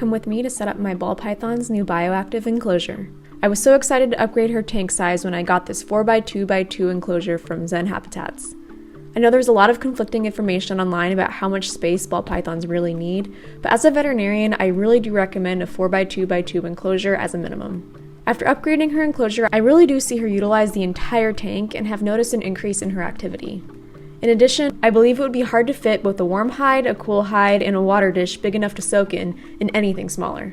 come with me to set up my ball python's new bioactive enclosure. I was so excited to upgrade her tank size when I got this 4x2x2 enclosure from Zen Habitats. I know there's a lot of conflicting information online about how much space ball pythons really need, but as a veterinarian, I really do recommend a 4x2x2 enclosure as a minimum. After upgrading her enclosure, I really do see her utilize the entire tank and have noticed an increase in her activity. In addition, I believe it would be hard to fit both a warm hide, a cool hide, and a water dish big enough to soak in anything smaller.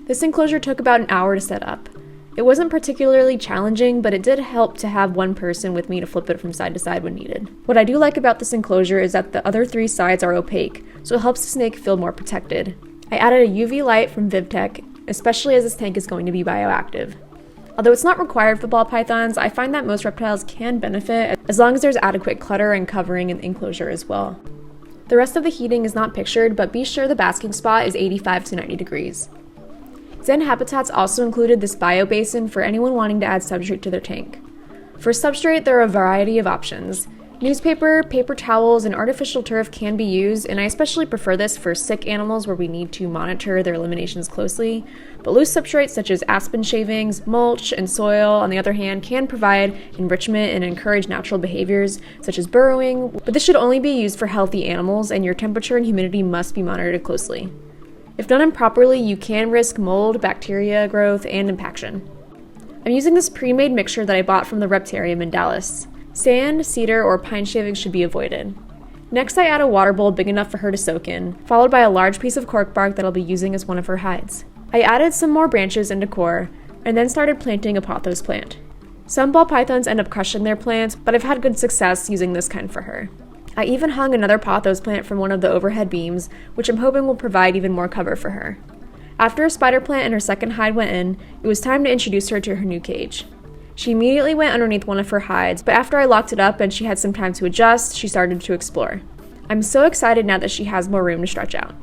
This enclosure took about an hour to set up. It wasn't particularly challenging, but it did help to have one person with me to flip it from side to side when needed. What I do like about this enclosure is that the other 3 sides are opaque, so it helps the snake feel more protected. I added a UV light from VivTech, especially as this tank is going to be bioactive. Although it's not required for ball pythons, I find that most reptiles can benefit as long as there's adequate clutter and covering in the enclosure as well. The rest of the heating is not pictured, but be sure the basking spot is 85 to 90 degrees. Zen Habitats also included this bio basin for anyone wanting to add substrate to their tank. For substrate, there are a variety of options. Newspaper, paper towels, and artificial turf can be used, and I especially prefer this for sick animals where we need to monitor their eliminations closely. But loose substrates such as aspen shavings, mulch, and soil, on the other hand, can provide enrichment and encourage natural behaviors such as burrowing, but this should only be used for healthy animals, and your temperature and humidity must be monitored closely. If done improperly, you can risk mold, bacteria growth, and impaction. I'm using this pre-made mixture that I bought from the Reptarium in Dallas. Sand, cedar, or pine shavings should be avoided. Next, I add a water bowl big enough for her to soak in, followed by a large piece of cork bark that I'll be using as one of her hides. I added some more branches and decor, and then started planting a pothos plant. Some ball pythons end up crushing their plants, but I've had good success using this kind for her. I even hung another pothos plant from one of the overhead beams, which I'm hoping will provide even more cover for her. After a spider plant and her second hide went in, it was time to introduce her to her new cage. She immediately went underneath one of her hides, but after I locked it up and she had some time to adjust, she started to explore. I'm so excited now that she has more room to stretch out.